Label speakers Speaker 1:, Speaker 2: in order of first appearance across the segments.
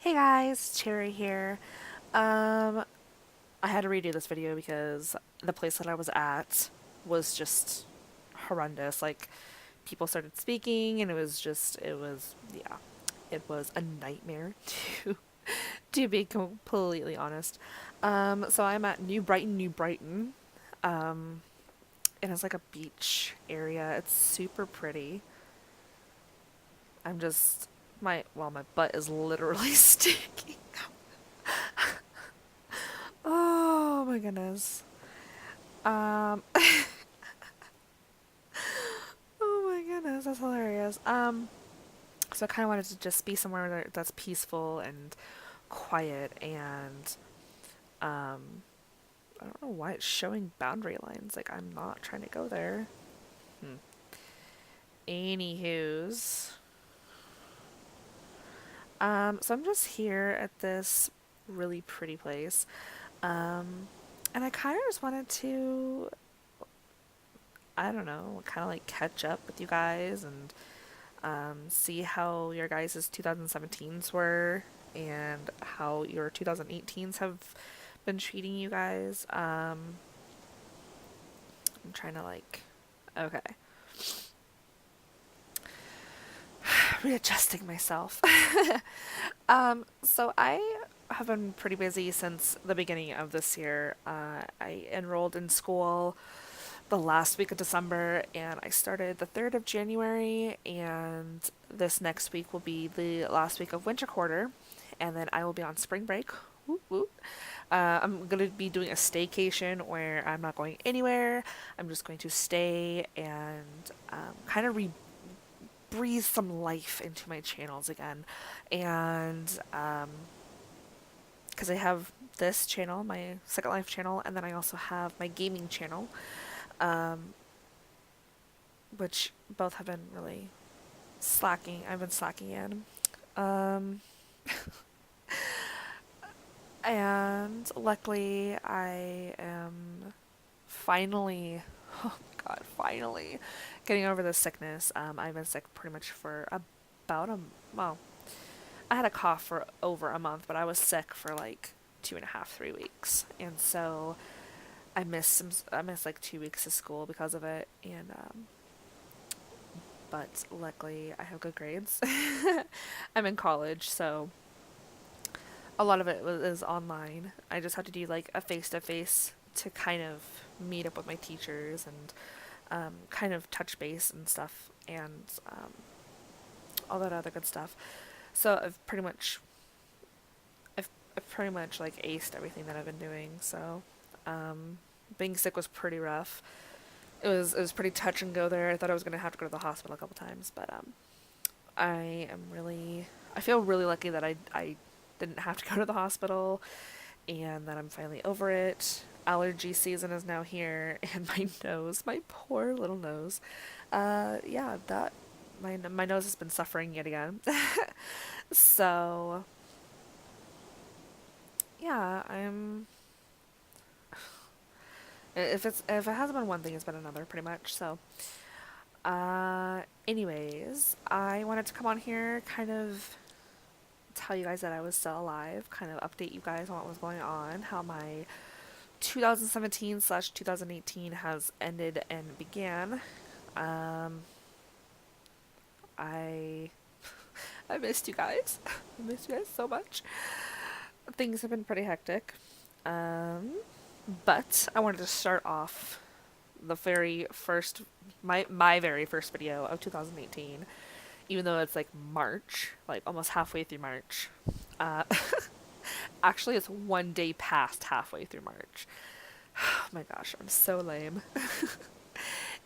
Speaker 1: Hey guys, Cherry here. Um, I had to redo this video because the place that I was at was just horrendous. Like, people started speaking, and yeah, it was a nightmare to be completely honest. So I'm at New Brighton, New Brighton, um, and it's like a beach area. It's super pretty. I'm just my butt is literally sticking. Oh my goodness. Um, oh my goodness, that's hilarious. So I kind of wanted to just be somewhere that's peaceful and quiet, and I don't know why it's showing boundary lines. Like, I'm not trying to go there. Hmm. Anywho's, so I'm just here at this really pretty place, and I kind of just wanted to, I don't know, kind of like catch up with you guys and see how your guys' 2017s were and how your 2018s have been treating you guys. I'm trying to okay, readjusting myself. So I have been pretty busy since the beginning of this year. I enrolled in school the last week of December, and I started the 3rd of January, and this next week will be the last week of winter quarter, and then I will be on spring break. Woot woot. I'm going to be doing a staycation where I'm not going anywhere. I'm just going to stay and kind of breathe some life into my channels again. And because I have this channel, my Second Life channel, and then I also have my gaming channel, um, which both have been really slacking. I've been slacking in. Um, and luckily, I am finally, oh my god, finally getting over this sickness. I've been sick pretty much for about well, I had a cough for over a month, but I was sick for like 2.5, 3 weeks. And so I missed like 2 weeks of school because of it. And, but luckily I have good grades. I'm in college, so a lot of it is online. I just have to do like a face to face to kind of meet up with my teachers and kind of touch base and stuff and all that other good stuff. So I've pretty much like aced everything that I've been doing. So um, being sick was pretty rough. It was pretty touch and go there. I thought I was gonna have to go to the hospital a couple times, but I feel really lucky that I didn't have to go to the hospital and that I'm finally over it. Allergy season is now here, and my nose, my poor little nose, yeah, that my nose has been suffering yet again. So yeah, I'm. If it hasn't been one thing, it's been another, pretty much. So, anyways, I wanted to come on here, kind of tell you guys that I was still alive, kind of update you guys on what was going on, how my 2017/2018 has ended and began. Um, I I missed you guys. I missed you guys so much. Things have been pretty hectic. Um, but I wanted to start off the very first my very first video of 2018, even though it's like March, like almost halfway through March. Uh, actually, it's one day past halfway through March. Oh my gosh, I'm so lame.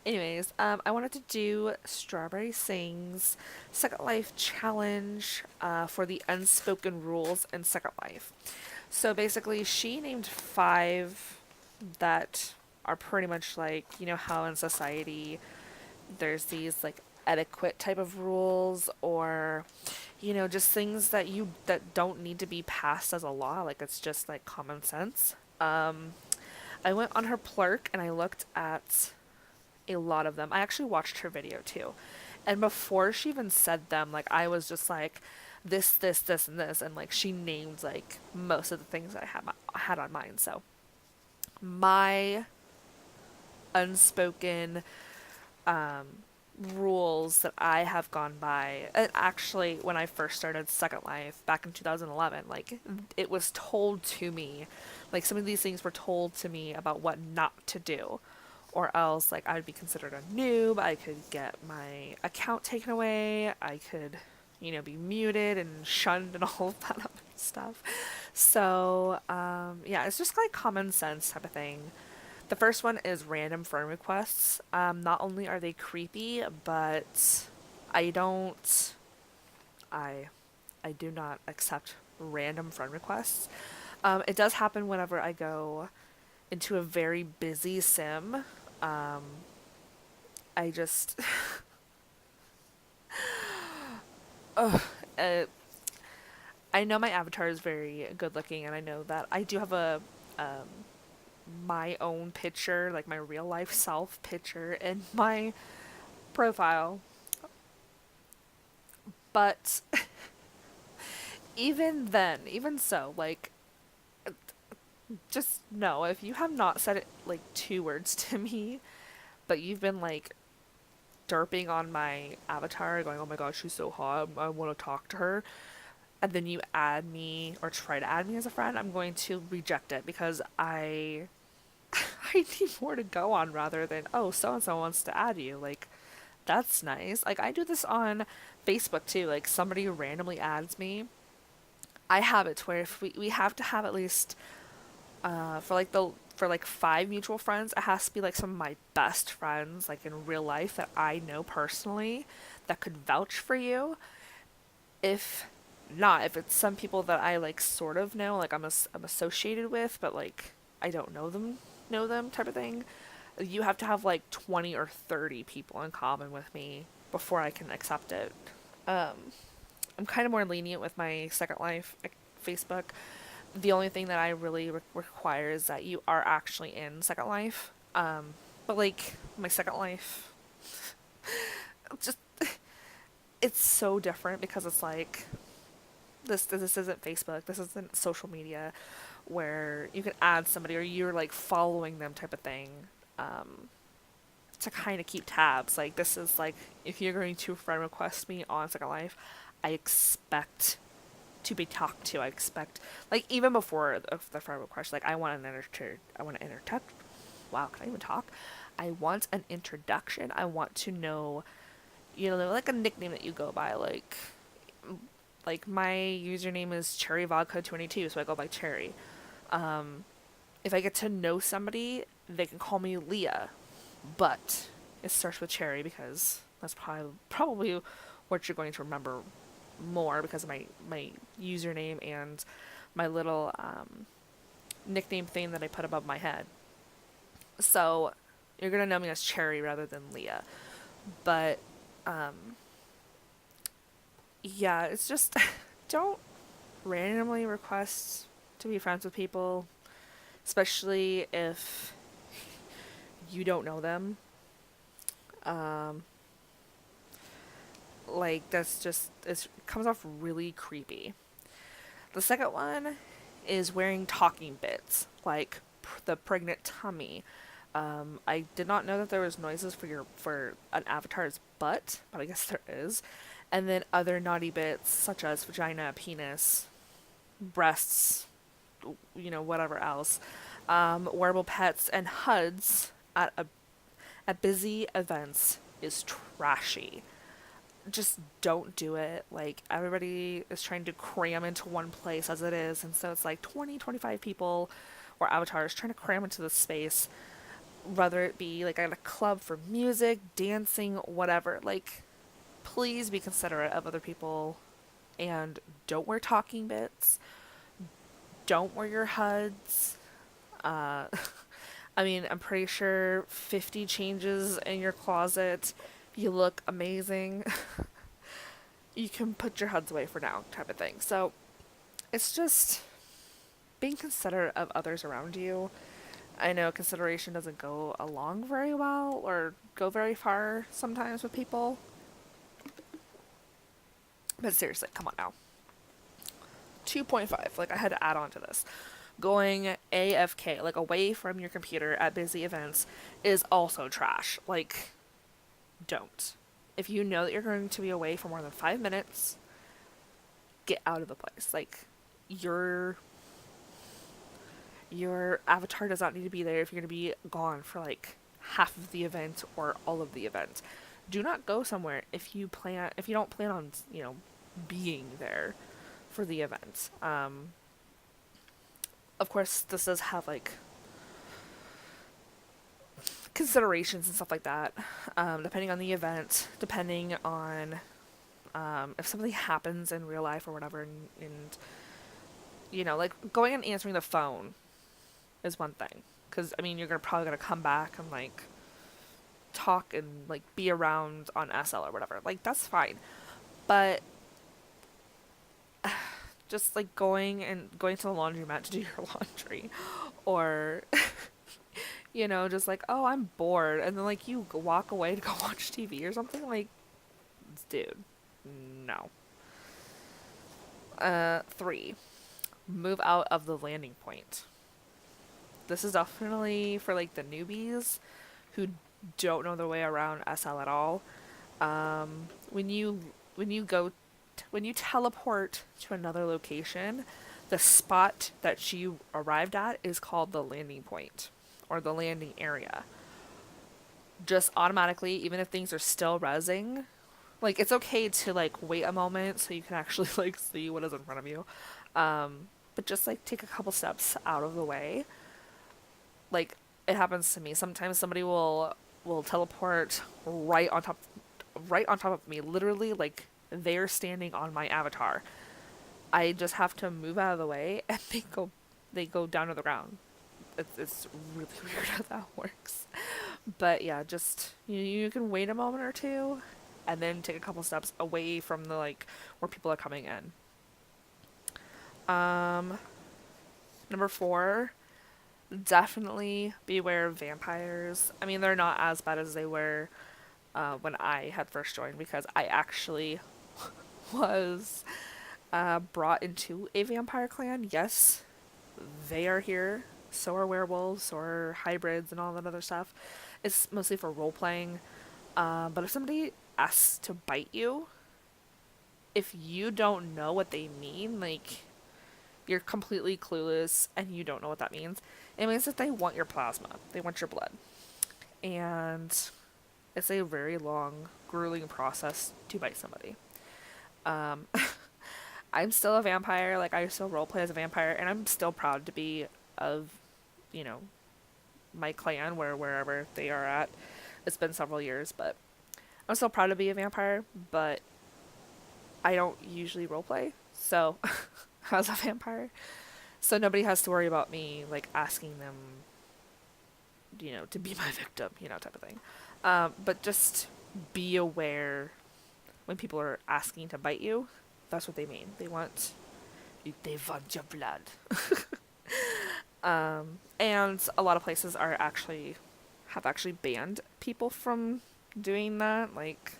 Speaker 1: Anyways, I wanted to do Strawberry Singh's Second Life challenge for the Unspoken Rules in Second Life. So basically, she named 5 that are pretty much like, you know, how in society there's these like etiquette type of rules, or you know, just things that don't need to be passed as a law, like it's just like common sense. I went on her plurk and I looked at a lot of them. I actually watched her video too. And before she even said them, like I was just like, this, and this, and like she named like most of the things that I had on mine. So my unspoken um, rules that I have gone by, and actually when I first started Second Life back in 2011, like it was told to me, like some of these things were told to me about what not to do, or else like I would be considered a noob. I could get my account taken away. I could, be muted and shunned and all of that other stuff. So yeah, it's just like common sense type of thing. The first one is random friend requests. Not only are they creepy, but I don't, I, I do not accept random friend requests. It does happen whenever I go into a very busy sim. Um, I just, ugh, uh, I know my avatar is very good looking, and I know that I do have a um, my own picture, like my real life self picture in my profile. But even then, even so, like, just know if you have not said it like 2 words to me, but you've been like derping on my avatar, going, oh my gosh, she's so hot, I want to talk to her, and then you add me or try to add me as a friend, I'm going to reject it because I need more to go on rather than, oh, so and so wants to add you. Like, that's nice. Like, I do this on Facebook too. Like, somebody randomly adds me. I have it to where if we have to have at least for like 5 mutual friends, it has to be like some of my best friends, like in real life that I know personally, that could vouch for you. If not, if it's some people that I like sort of know, like I'm associated with, but like I don't know them type of thing, you have to have like 20 or 30 people in common with me before I can accept it. Um, I'm kind of more lenient with my Second Life Facebook. The only thing that I really require is that you are actually in Second Life. But like my Second Life, just it's so different because it's like this isn't Facebook. This isn't social media where you can add somebody or you're like following them type of thing. Um, to kind of keep tabs. Like this is like if you're going to friend request me on Second Life, I expect to be talked to. I expect like even before the friend request, like I want to introduce. Wow, can I even talk? I want an introduction. I want to know, like a nickname that you go by. Like my username is Cherry Vodka 22, so I go by Cherry. Um, if I get to know somebody, they can call me Leah, but it starts with Cherry because that's probably what you're going to remember more because of my username and my little nickname thing that I put above my head. So you're gonna know me as Cherry rather than Leah. But um, yeah, it's just don't randomly request to be friends with people, especially if you don't know them. Um, like that's just it comes off really creepy. The second one is wearing talking bits, like the pregnant tummy. I did not know that there was noises for an avatar's butt, but I guess there is. And then other naughty bits such as vagina, penis, breasts, whatever else. Wearable pets and HUDs at busy events is trashy. Just don't do it. Like everybody is trying to cram into one place as it is, and so it's like 20, 25 people or avatars trying to cram into the space, whether it be like at a club for music, dancing, whatever. Like please be considerate of other people and don't wear talking bits. Don't wear your HUDs. Uh I mean, I'm pretty sure 50 changes in your closet. You look amazing. You can put your HUDs away for now, type of thing. So it's just being considerate of others around you. I know consideration doesn't go along very well or go very far sometimes with people. But seriously, come on now. 2.5. Like, I had to add on to this. Going AFK, like away from your computer at busy events, is also trash. Like, don't. If you know that you're going to be away for more than 5 minutes, get out of the place. Like, your your avatar does not need to be there if you're going to be gone for like half of the event or all of the event. Do not go somewhere if you don't plan on, being there for the event. Of course, this does have like considerations and stuff like that, depending on the event, depending on if something happens in real life or whatever, and like going and answering the phone is one thing, because I mean you're probably gonna come back and like talk and like be around on SL or whatever, like that's fine, but just like going to the laundromat to do your laundry, or just like, oh, I'm bored, and then like you walk away to go watch TV or something, like, dude, no. 3, move out of the landing point. This is definitely for like the newbies who don't know their way around SL at all. When you teleport to another location, the spot that you arrived at is called the landing point or the landing area. Just automatically, even if things are still rezzing, like it's okay to like wait a moment so you can actually like see what is in front of you. But just like take a couple steps out of the way. Like it happens to me. Sometimes somebody will teleport right on top of me, literally like they're standing on my avatar. I just have to move out of the way and they go down to the ground. It's really weird how that works. But yeah, just you can wait a moment or two and then take a couple steps away from the like where people are coming in. Number 4, definitely beware of vampires. I mean, they're not as bad as they were when I had first joined, because I actually was brought into a vampire clan. Yes, they are here. So are werewolves, so are hybrids, and all that other stuff. It's mostly for role playing. But if somebody asks to bite you, if you don't know what they mean, like you're completely clueless and you don't know what that means, it means that they want your plasma. They want your blood. And it's a very long, grueling process to bite somebody. Um, I'm still a vampire. Like, I still roleplay as a vampire, and I'm still proud to be of, you know, my clan, wherever they are at. It's been several years, but I'm still proud to be a vampire, but I don't usually roleplay, so as a vampire. So nobody has to worry about me, like, asking them, to be my victim, type of thing. But just be aware when people are asking to bite you. That's what they mean. They want your blood. And a lot of places have actually banned people from doing that. Like,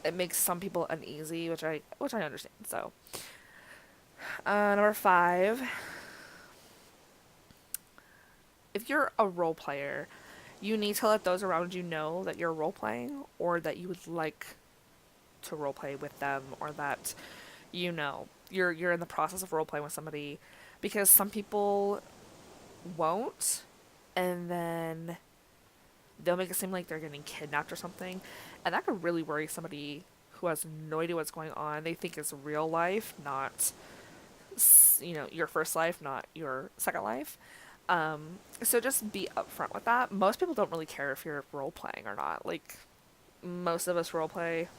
Speaker 1: it makes some people uneasy, which I understand. So, number 5, if you're a role player, you need to let those around you know that you're role playing, or that you would like to role play with them, or that you're in the process of role playing with somebody, because some people won't, and then they'll make it seem like they're getting kidnapped or something, and that could really worry somebody who has no idea what's going on. They think it's real life, not your first life, not your second life. So just be upfront with that. Most people don't really care if you're role playing or not. Like, most of us role play.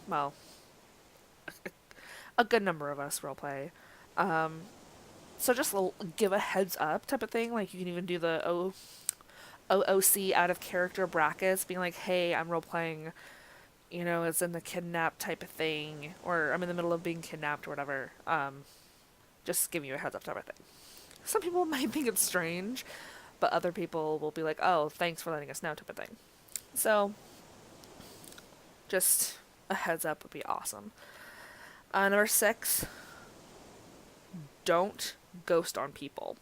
Speaker 1: Well, a good number of us role play. So just give a heads up type of thing. Like, you can even do the OOC out of character brackets, being like, hey, I'm role playing, it's in the kidnap type of thing, or I'm in the middle of being kidnapped or whatever. Just giving you a heads up type of thing. Some people might think it's strange, but other people will be like, oh, thanks for letting us know type of thing. So, just a heads up would be awesome. Number 6, don't ghost on people.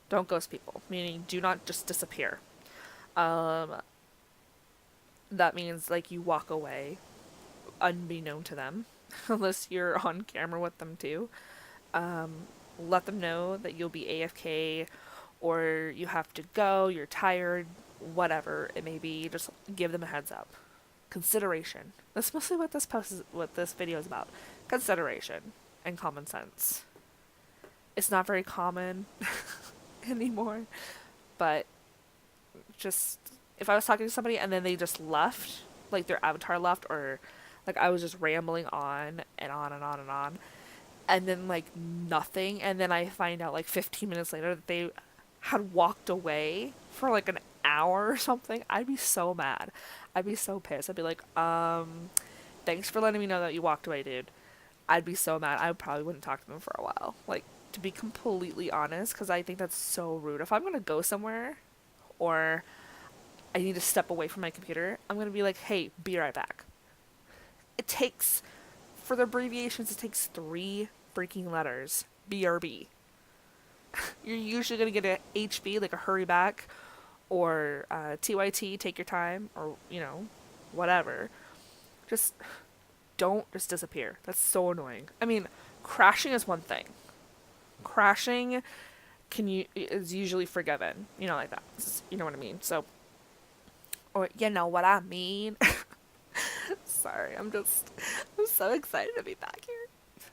Speaker 1: Don't ghost people, meaning do not just disappear. Um, that means like you walk away unbeknown to them, unless you're on camera with them too. Um, Let them know that you'll be AFK or you have to go, you're tired, whatever it may be. Just give them a heads up. Consideration. That's mostly what what this video is about. Consideration and common sense. It's not very common anymore, but just if I was talking to somebody and then they just left, like their avatar left, or like I was just rambling on and on and on and on, and then like nothing, and then I find out like 15 minutes later that they had walked away for like an hour or something, I'd be so mad. I'd be so pissed. I'd be like, thanks for letting me know that you walked away, dude. I'd be so mad. I probably wouldn't talk to them for a while. Like, to be completely honest, because I think that's so rude. If I'm gonna go somewhere or I need to step away from my computer, I'm gonna be like, hey, be right back. It takes, for the abbreviations, it takes 3 freaking letters. BRB. You're usually gonna get a HB, like a hurry back, or TYT, take your time, or, whatever. Just don't just disappear. That's so annoying. I mean, crashing is one thing. Crashing is usually forgiven. Like that. You know what I mean? So, or you know what I mean. Sorry, I'm so excited to be back here.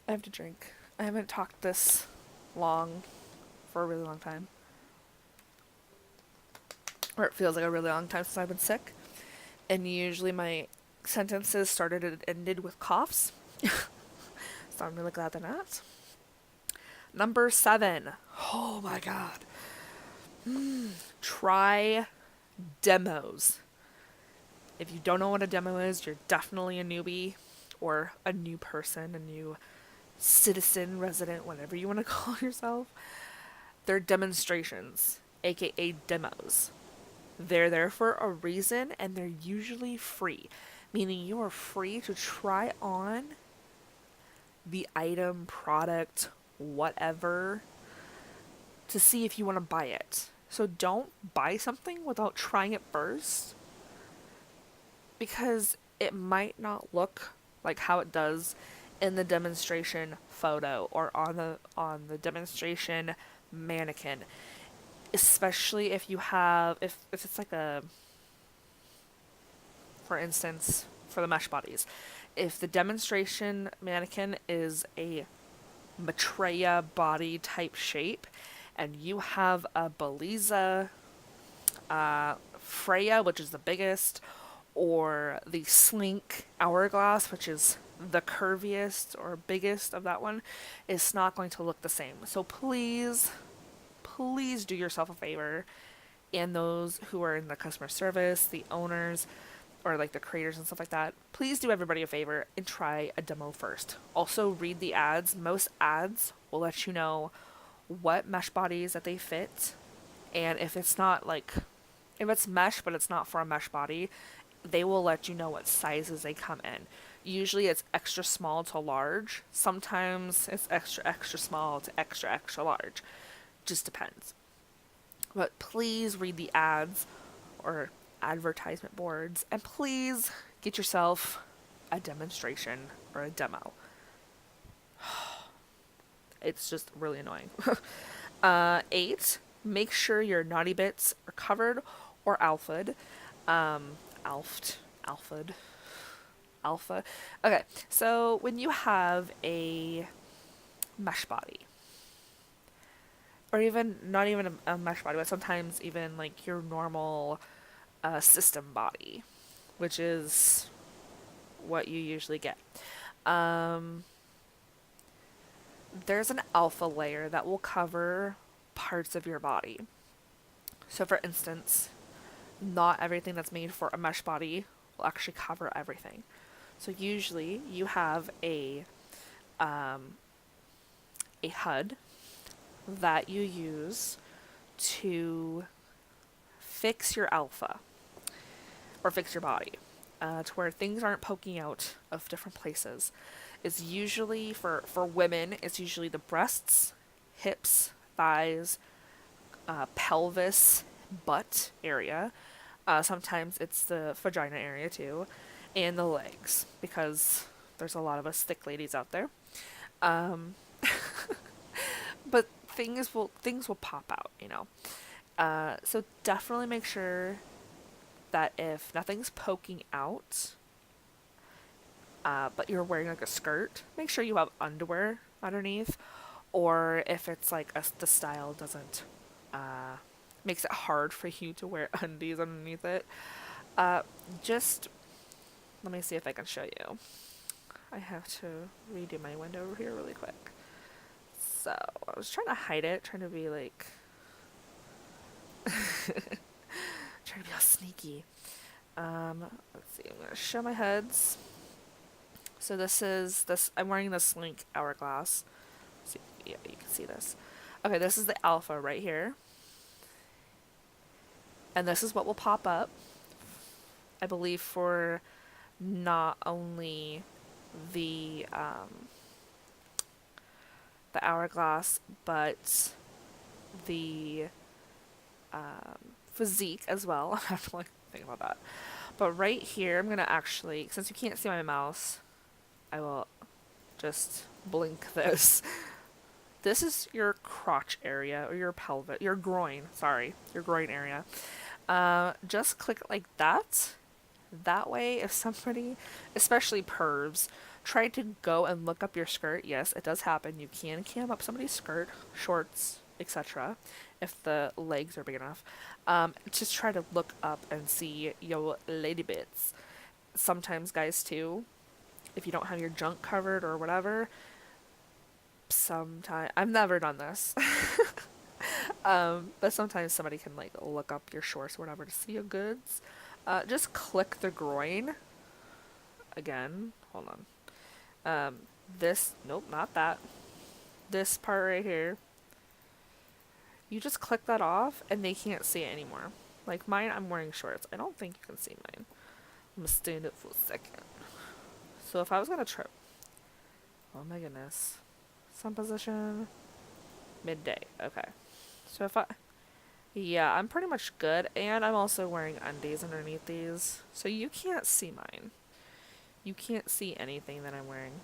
Speaker 1: I have to drink. I haven't talked this long for a really long time. Or it feels like a really long time since I've been sick. And usually my sentences started and ended with coughs. So I'm really glad they're not. Number 7. Oh my god. Try demos. If you don't know what a demo is, you're definitely a newbie or a new person, a new citizen, resident, whatever you want to call yourself. They're demonstrations, aka demos. They're there for a reason and they're usually free, meaning you are free to try on the item, product, whatever, to see if you want to buy it. So don't buy something without trying it first, because it might not look like how it does in the demonstration photo or on the demonstration mannequin. Especially if you have if it's like a, for instance, for the mesh bodies, if the demonstration mannequin is a Maitreya body type shape and you have a Beliza, Freya, which is the biggest, or the Slink Hourglass, which is the curviest or biggest of that one, it's not going to look the same. So please do yourself a favor, and those who are in the customer service, the owners, or like the creators and stuff like that, please do everybody a favor and try a demo first. Also read the ads. Most ads will let you know what mesh bodies that they fit, and if it's not like, if it's mesh but it's not for a mesh body, they will let you know what sizes they come in. Usually it's extra small to large. Sometimes it's extra small to extra large. Just depends. But please read the ads or advertisement boards, and please get yourself a demonstration or a demo. It's just really annoying. 8, make sure your naughty bits are covered or alpha'd. Alpha. Okay, so when you have a mesh body, or even not even a mesh body, but sometimes even like your normal system body, which is what you usually get. There's an alpha layer that will cover parts of your body. So for instance, not everything that's made for a mesh body will actually cover everything. So usually you have a HUD that you use to fix your alpha or fix your body, to where things aren't poking out of different places. is usually for women. It's usually the breasts, hips, thighs, pelvis, butt area. Sometimes it's the vagina area too, and the legs because there's a lot of us thick ladies out there. Um, but things will pop out, you know. So definitely make sure that if nothing's poking out, but you're wearing like a skirt, make sure you have underwear underneath. Or if it's like the style doesn't uh, makes it hard for you to wear undies underneath it, uh, just let me see if I can show you. I have to redo my window over here really quick. So I was trying to hide it, trying to be like trying to be all sneaky. Let's see. I'm gonna show my heads. So this is this. I'm wearing this Link hourglass. See, yeah, you can see this. Okay, this is the alpha right here, and this is what will pop up. I believe for not only the the hourglass, but the physique as well. I have to like think about that. But right here, I'm gonna actually, since you can't see my mouse, I will just blink this. This is your crotch area or your pelvic, your groin. Sorry, your groin area. Just click it like that. That way, if somebody, especially pervs, try to go and look up your skirt, yes, it does happen. You can cam up somebody's skirt, shorts, etc. If the legs are big enough. Just try to look up and see your lady bits. Sometimes guys too, if you don't have your junk covered or whatever, sometimes I've never done this. But sometimes somebody can like look up your shorts or whatever to see your goods. Just click the groin again. Hold on. This, nope, not that. This part right here. You just click that off and they can't see it anymore. Like mine, I'm wearing shorts. I don't think you can see mine. I'm gonna stand up for a second. So if I was gonna trip, oh my goodness, sun position, midday. Okay. So if I, yeah, I'm pretty much good, and I'm also wearing undies underneath these, so you can't see mine. You can't see anything that I'm wearing.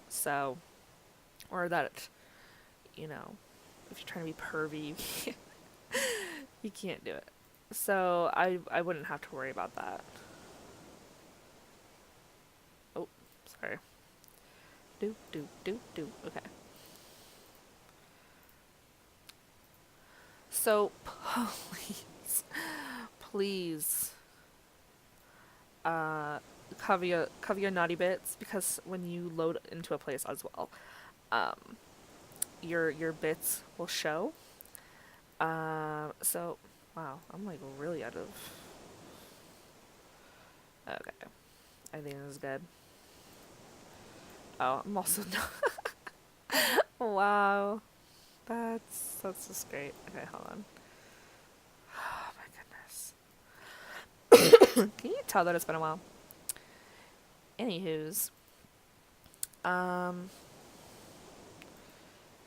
Speaker 1: So, or that, you know, if you're trying to be pervy, you can't do it. So I wouldn't have to worry about that. Oh, sorry. Do. Okay. So please, cover your naughty bits because when you load into a place as well, um, your bits will show. So wow, I'm like really out of. Okay, I think this is good. Oh, I'm also not. Wow, that's just great. Okay, hold on. Oh my goodness. Can you tell that it's been a while? Anywho's, um,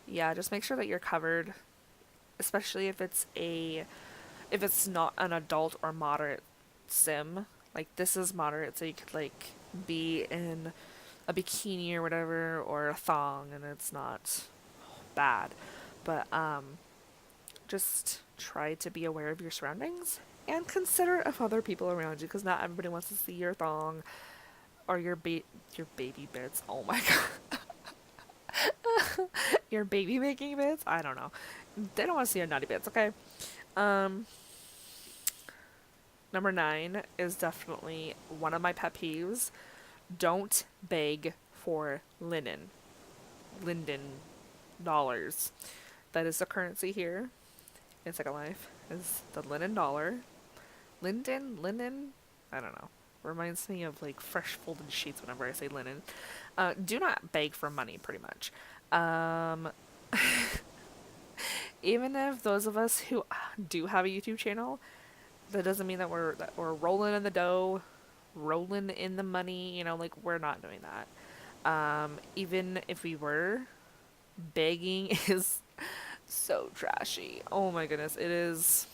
Speaker 1: yeah, just make sure that you're covered, especially if it's not an adult or moderate sim. Like this is moderate, so you could like be in a bikini or whatever or a thong, and it's not bad. But just try to be aware of your surroundings and consider of other people around you, because not everybody wants to see your thong or your baby bits. Oh my god. Your baby making bits? I don't know. They don't want to see your naughty bits, okay? Um, Number 9 is definitely one of my pet peeves. Don't beg for linen. Linden dollars. That is the currency here in Second Life. Is the linen dollar. Linen? I don't know. Reminds me of like fresh folded sheets whenever I say linen. Do not beg for money, pretty much. Um, Even if those of us who do have a YouTube channel, that doesn't mean that we're rolling in the dough, rolling in the money. You know, like we're not doing that. Even if we were, begging is so trashy. Oh my goodness, it is.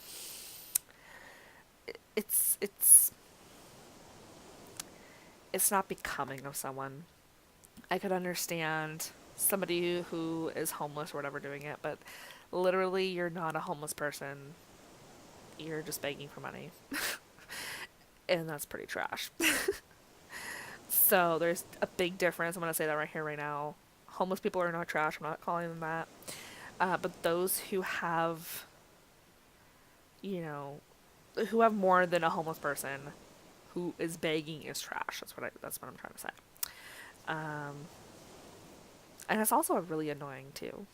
Speaker 1: It's it's not becoming of someone. I could understand somebody who is homeless or whatever doing it, but literally, you're not a homeless person. You're just begging for money, and that's pretty trash. So there's a big difference. I'm gonna say that right here, right now. Homeless people are not trash. I'm not calling them that. But those who have, you know, who have more than a homeless person who is begging is trash. That's what I'm trying to say. Um, and it's also really annoying too.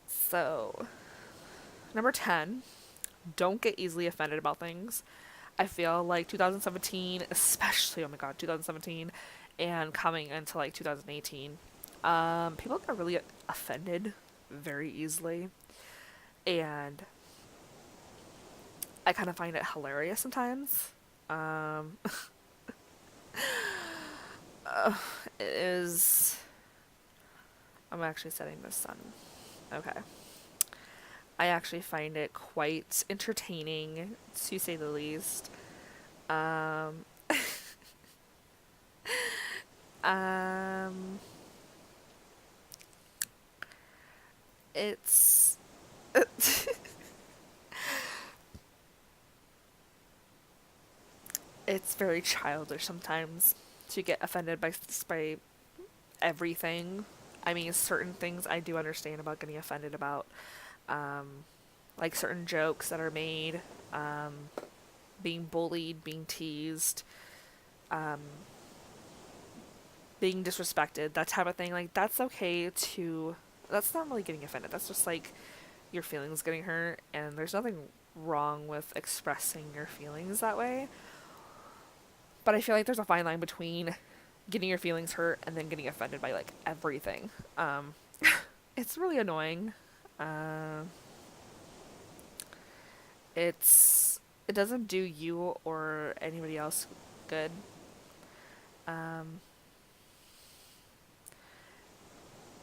Speaker 1: So number 10, don't get easily offended about things. I feel like 2017, especially, oh my god, 2017, and coming into like 2018, people got really offended very easily, and I kind of find it hilarious sometimes. Um, it is. I'm actually setting this sun. Okay. I actually find it quite entertaining, to say the least. Um, um, it's it's very childish sometimes to get offended by everything. I mean, certain things I do understand about getting offended about, um, like certain jokes that are made, um, being bullied, being teased, um, being disrespected, that type of thing. Like that's okay to. That's not really getting offended. That's just like your feelings getting hurt, and there's nothing wrong with expressing your feelings that way. But I feel like there's a fine line between getting your feelings hurt and then getting offended by like everything. Um, it's really annoying. Uh, it doesn't do you or anybody else good. Um,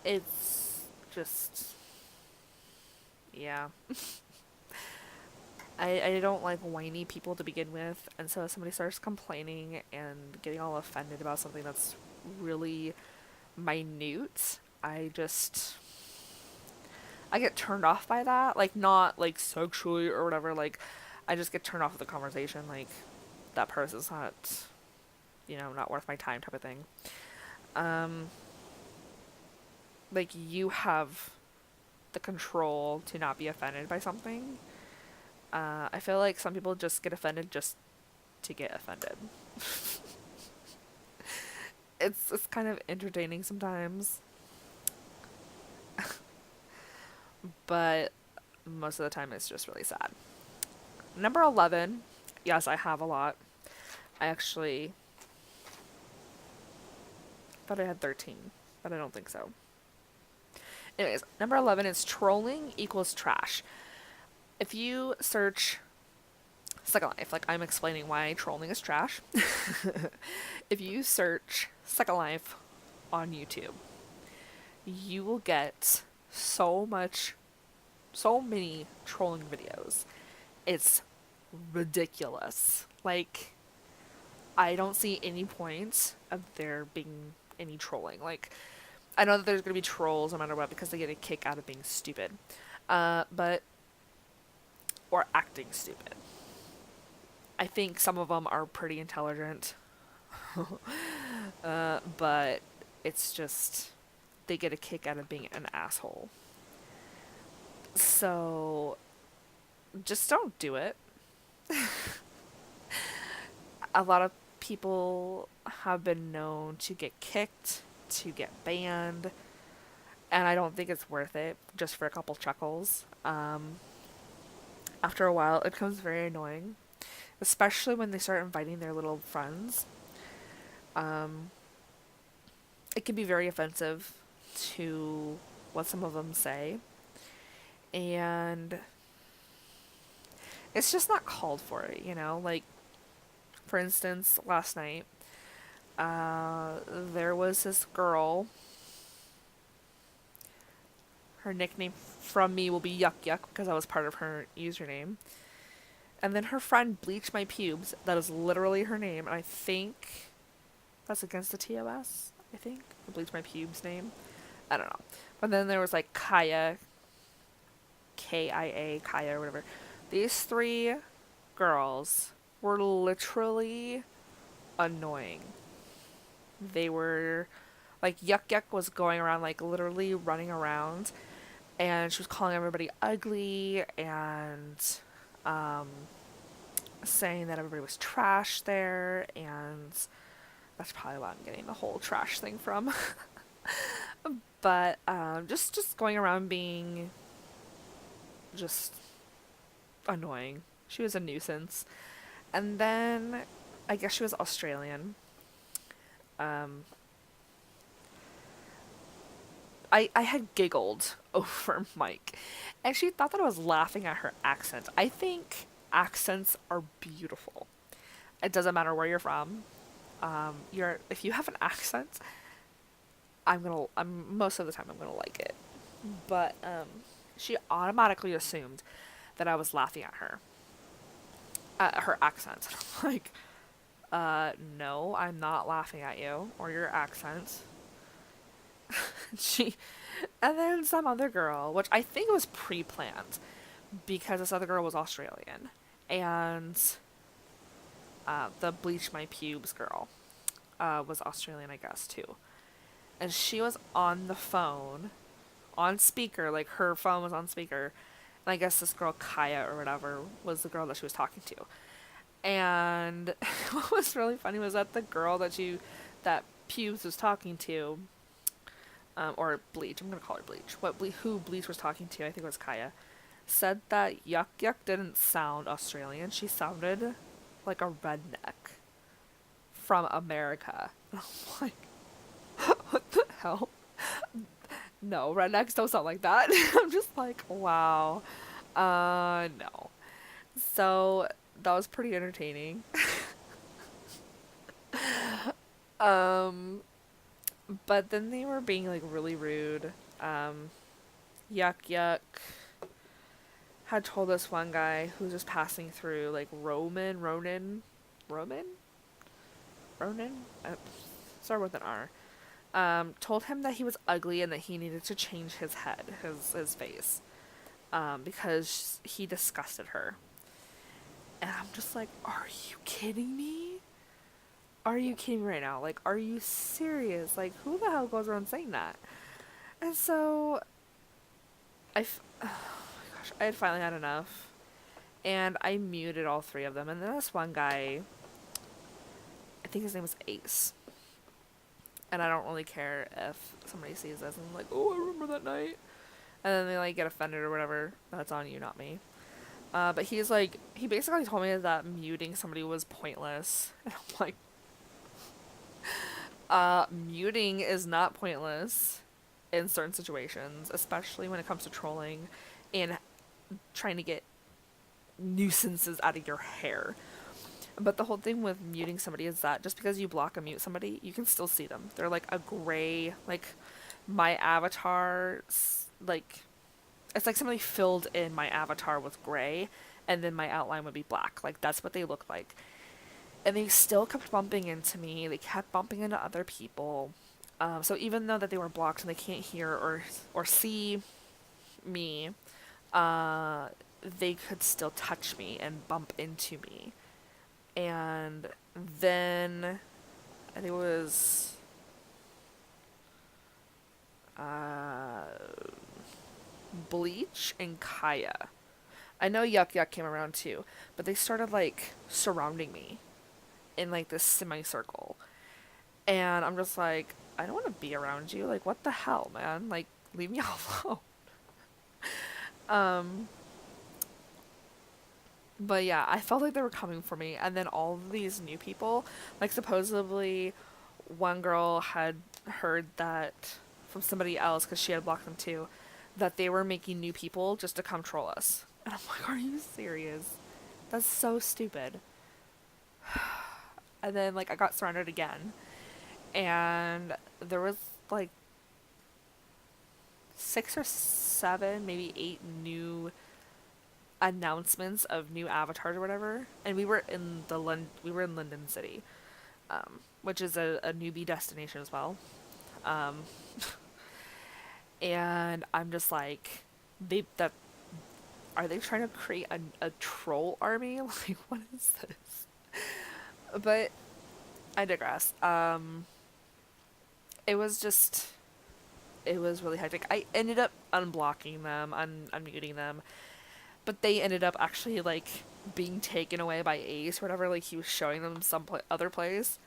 Speaker 1: it's just yeah. I don't like whiny people to begin with, and so if somebody starts complaining and getting all offended about something that's really minute, I get turned off by that. Like not like sexually or whatever, like I just get turned off of the conversation, like that person's not, not worth my time type of thing. Um like you have the control to not be offended by something. I feel like some people just get offended just to get offended. It's kind of entertaining sometimes, but most of the time it's just really sad. Number 11. Yes, I have a lot. I actually thought I had 13, but I don't think so. Anyways, number 11 is trolling equals trash. If you search Second Life, like I'm explaining why trolling is trash. If you search Second Life on YouTube, you will get so many trolling videos. It's ridiculous. Like, I don't see any point of there being any trolling. Like, I know that there's gonna be trolls no matter what because they get a kick out of being stupid, but or acting stupid. I think some of them are pretty intelligent, but it's just they get a kick out of being an asshole. So just don't do it. A lot of people have been known to get kicked, to get banned, and I don't think it's worth it just for a couple chuckles. After a while, it becomes very annoying, especially when they start inviting their little friends. Um, it can be very offensive to what some of them say, and it's just not called for it, you know? Like, for instance, last night, There was this girl. Her nickname from me will be Yuck Yuck because that was part of her username. And then her friend bleached my pubes. That is literally her name. And I think that's against the TOS. I think. Bleach my pubes name. I don't know. But then there was like Kaya, Kia, Kaya, or whatever. These three girls were literally annoying. They were like Yuck Yuck was going around like literally running around and she was calling everybody ugly and um saying that everybody was trash there, and that's probably why I'm getting the whole trash thing from. But just going around being just annoying. She was a nuisance. And then I guess she was Australian. Um, I had giggled over Mike, and she thought that I was laughing at her accent. I think accents are beautiful. It doesn't matter where you're from. You're if you have an accent, I'm most of the time I'm gonna like it. But she automatically assumed that I was laughing at her accent. Like, no, I'm not laughing at you or your accent. she, and then some other girl, which I think was pre-planned, because this other girl was Australian, and the bleach my pubes girl was Australian, I guess too, and she was on the phone, on speaker, like her phone was on speaker, and I guess this girl Kaya or whatever was the girl that she was talking to. And what was really funny was that the girl that Pubes was talking to, or Bleach, I'm gonna call her Bleach. Who Bleach was talking to, I think it was Kaya, said that Yuck Yuck didn't sound Australian. She sounded like a redneck from America. And I'm like, what the hell? No, rednecks don't sound like that. I'm just like, wow. No. So that was pretty entertaining. Um, but then they were being like really rude. Yuck Yuck had told this one guy who was just passing through, like Ronan? Ronan? Start with an R. Told him that he was ugly and that he needed to change his head, his face, because he disgusted her. And I'm just like, are you kidding me? Are you kidding me right now? Like, are you serious? Like, who the hell goes around saying that? And so, oh my gosh, I had finally had enough. And I muted all three of them. And then this one guy, I think his name was Ace. And I don't really care if somebody sees this and I'm like, oh, I remember that night. And then they like get offended or whatever. That's on you, not me. But he's like, he basically told me that muting somebody was pointless. And I'm like, muting is not pointless in certain situations, especially when it comes to trolling and trying to get nuisances out of your hair. But the whole thing with muting somebody is that just because you block and mute somebody, you can still see them. They're like a gray, like my avatar, like it's like somebody filled in my avatar with gray, and then my outline would be black. Like that's what they look like. And they still kept bumping into me. They kept bumping into other people. So even though that they were blocked and they can't hear or see me, they could still touch me and bump into me. And then I think it was Bleach and Kaya. I know Yuck Yuck came around too, but they started like surrounding me in like this semicircle. And I'm just like, I don't want to be around you. Like, what the hell, man? Like, leave me alone. Um, but yeah, I felt like they were coming for me. And then all of these new people, like, supposedly one girl had heard that from somebody else because she had blocked them too, that they were making new people just to come troll us. And I'm like, are you serious? That's so stupid. And then, like, I got surrounded again. And there was like 6 or 7, maybe 8 new announcements of new avatars or whatever. And we were in London City, which is a newbie destination as well. Um, and I'm just like, they that are they trying to create a troll army? Like, what is this? But I digress. It was just it was really hectic. I ended up unblocking them, unmuting them, but they ended up actually like being taken away by Ace or whatever. Like he was showing them some other place.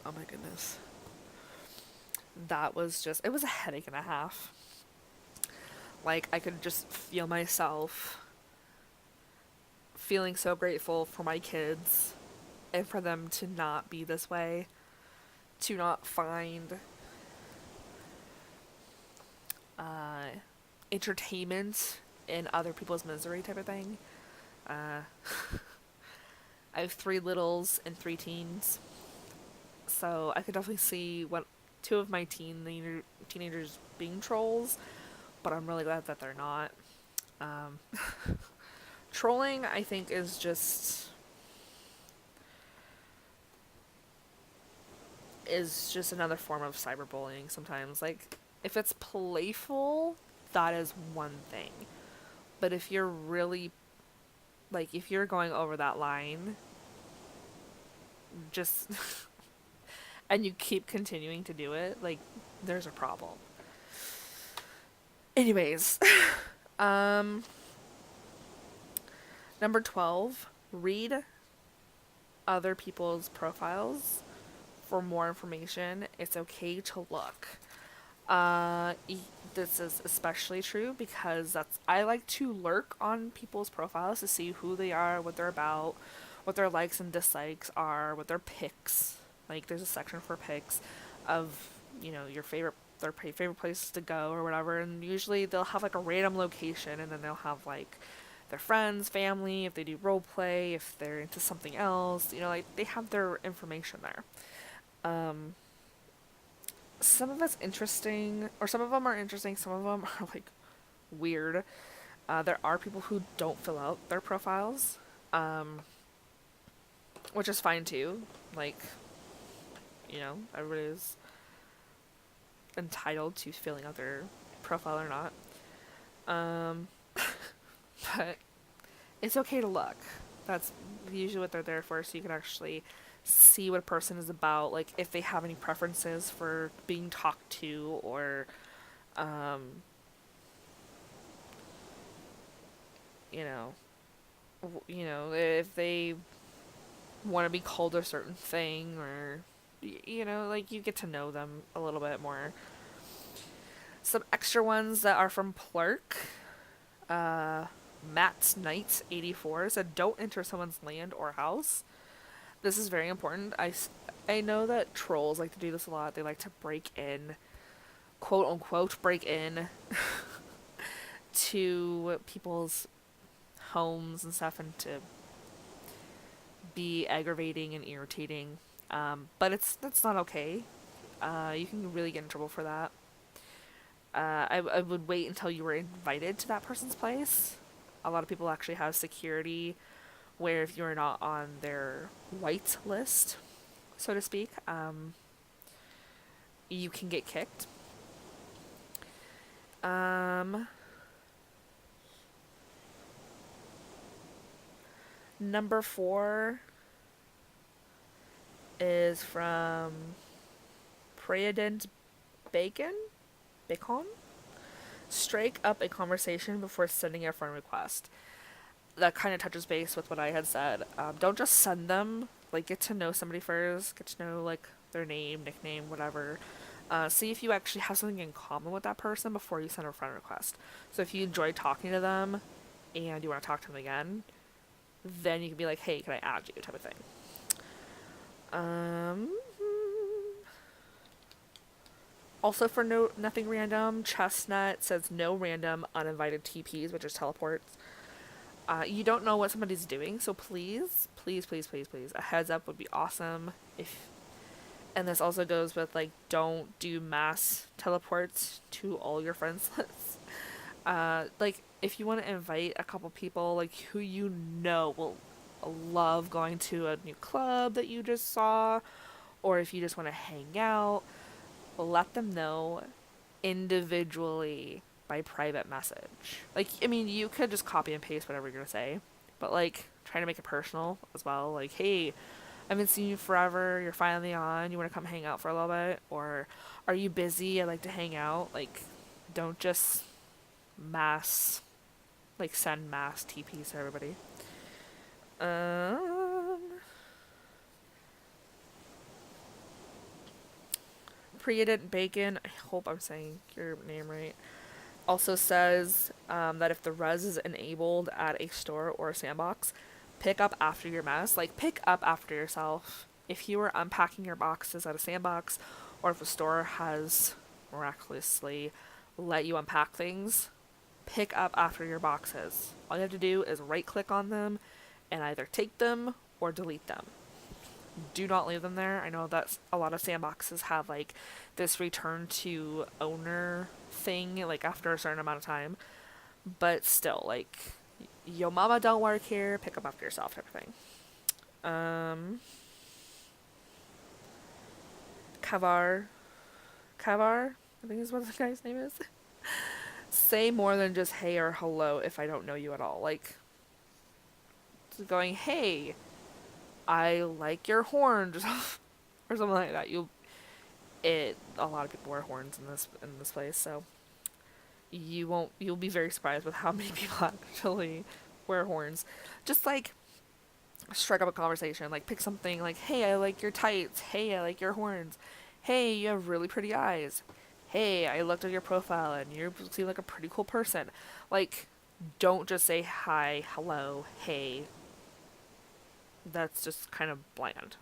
Speaker 1: Oh my goodness. That was just, it was a headache and a half. Like, I could just feel myself feeling so grateful for my kids and for them to not be this way, to not find uh, entertainment in other people's misery type of thing. Uh, I have 3 littles and 3 teens, so I could definitely see what 2 of my teenagers being trolls, but I'm really glad that they're not. Um, Trolling, I think, is just another form of cyberbullying sometimes. Like, if it's playful, that is one thing. But if you're really, like, if you're going over that line, just, and you keep continuing to do it, like, there's a problem. Anyways, um, number 12, read other people's profiles for more information. It's okay to look. Uh, this is especially true because I like to lurk on people's profiles to see who they are, what they're about, what their likes and dislikes are, what their picks. Like there's a section for picks of your favorite places to go or whatever, and usually they'll have like a random location, and then they'll have like their friends, family, if they do role play, if they're into something else, like they have their information there. Um, some of it's interesting, or some of them are interesting, some of them are like weird. There are people who don't fill out their profiles, um, which is fine too. Like, everybody's entitled to filling out their profile or not. Um, but it's okay to look. That's usually what they're there for, so you can actually see what a person is about, like if they have any preferences for being talked to, or um, you know, if they want to be called a certain thing, or like you get to know them a little bit more. Some extra ones that are from Plurk. Uh, Matt's Knight 84 said, "Don't enter someone's land or house." This is very important. I know that trolls like to do this a lot. They like to break in, quote unquote, break in to people's homes and stuff, and to be aggravating and irritating. But that's not okay. You can really get in trouble for that. I would wait until you were invited to that person's place. A lot of people actually have security where if you're not on their white list, so to speak, you can get kicked. Number 4 is from President Bacon. Strike up a conversation before sending a friend request. That kind of touches base with what I had said. Don't just send them. Like, get to know somebody first. Get to know, like, their name, nickname, whatever. See if you actually have something in common with that person before you send a friend request. So if you enjoy talking to them and you want to talk to them again, then you can be like, hey, can I add you, type of thing. Also, for nothing random, Chestnut says no random uninvited TPs, which is teleports. You don't know what somebody's doing, so please, please, please, please, please, a heads up would be awesome. If And this also goes with like, don't do mass teleports to all your friends lists. Like if you want to invite a couple people like who you know will love going to a new club that you just saw, or if you just want to hang out, let them know individually by private message. Like, I mean, you could just copy and paste whatever you're gonna say, but like, try to make it personal as well. Like, hey, I haven't seen you forever. You're finally on. You want to come hang out for a little bit? Or are you busy? I'd like to hang out. Like, don't just mass, like, send mass TPs to everybody. Um, Preedent Bacon, I hope I'm saying your name right, also says that if the res is enabled at a store or a sandbox, pick up after your mess. Like, pick up after yourself. If you are unpacking your boxes at a sandbox, or if a store has miraculously let you unpack things, pick up after your boxes. All you have to do is right click on them and either take them or delete them. Do not leave them there. I know that a lot of sandboxes have like this return to owner thing like after a certain amount of time, but still, like, yo mama don't work here, pick up after yourself type of thing. um Kavar, Kavar, I think is what the guy's name is. Say more than just hey or hello if I don't know you at all. Like, going, hey, I like your horns or something like that. A lot of people wear horns in this place, so you'll be very surprised with how many people actually wear horns. Just like strike up a conversation, like pick something like, hey, I like your tights, hey, I like your horns, hey, you have really pretty eyes, hey, I looked at your profile and you seem like a pretty cool person. Like, don't just say hi, hello, hey. That's just kind of bland.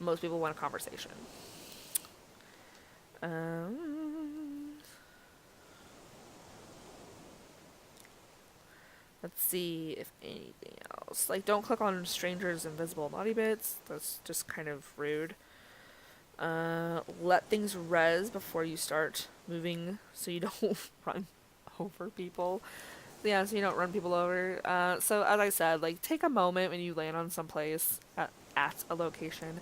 Speaker 1: Most people want a conversation. Um, let's see if anything else. Like, don't click on strangers' invisible naughty bits. That's just kind of rude. Let things res before you start moving so you don't run over people. Yeah, so you don't run people over. So as I said, like, take a moment when you land on some place at a location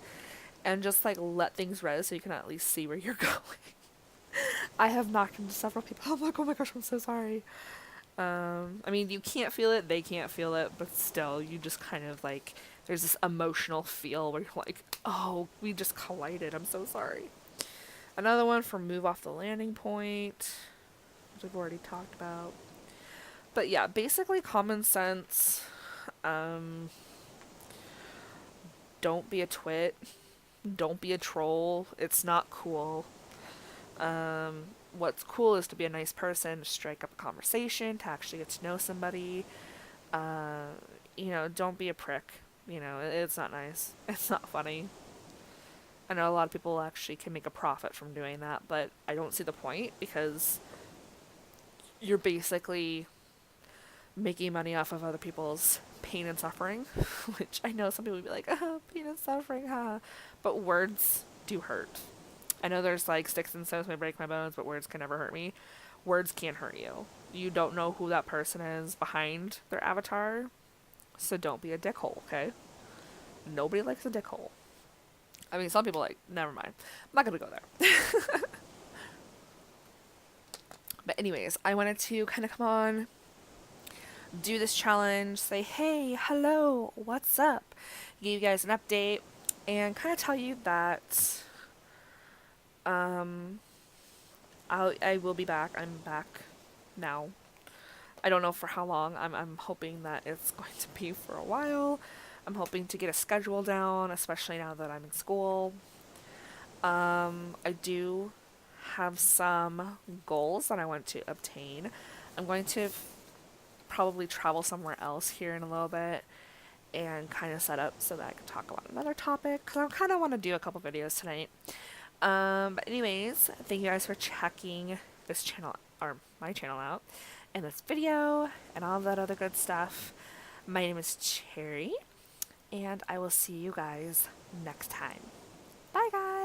Speaker 1: and just like let things res so you can at least see where you're going. I have knocked into several people. I'm like, oh my gosh, I'm so sorry. I mean, you can't feel it, they can't feel it, but still, you just kind of like, there's this emotional feel where you're like, oh, we just collided, I'm so sorry. Another one for move off the landing point, which I've already talked about. But yeah, basically common sense. Um, don't be a twit. Don't be a troll. It's not cool. What's cool is to be a nice person, to strike up a conversation, to actually get to know somebody. Uh, don't be a prick. It's not nice. It's not funny. I know a lot of people actually can make a profit from doing that, but I don't see the point because you're basically making money off of other people's pain and suffering, which I know some people would be like, oh, pain and suffering, huh? But words do hurt. I know there's like sticks and stones may break my bones, but words can never hurt me. Words can't hurt you. You don't know who that person is behind their avatar, so don't be a dickhole, okay? Nobody likes a dickhole. I mean, some people like, never mind. I'm not gonna go there. But anyways, I wanted to kind of come on, do this challenge, say, hey, hello, what's up? Give you guys an update, and kind of tell you that I will be back. I'm back now. I don't know for how long. I'm hoping that it's going to be for a while. I'm hoping to get a schedule down, especially now that I'm in school. I do have some goals that I want to obtain. I'm going to probably travel somewhere else here in a little bit and kind of set up so that I can talk about another topic because I kind of want to do a couple videos tonight. But anyways, thank you guys for checking this channel or my channel out, in this video and all that other good stuff. My name is Cherry, and I will see you guys next time. Bye, guys!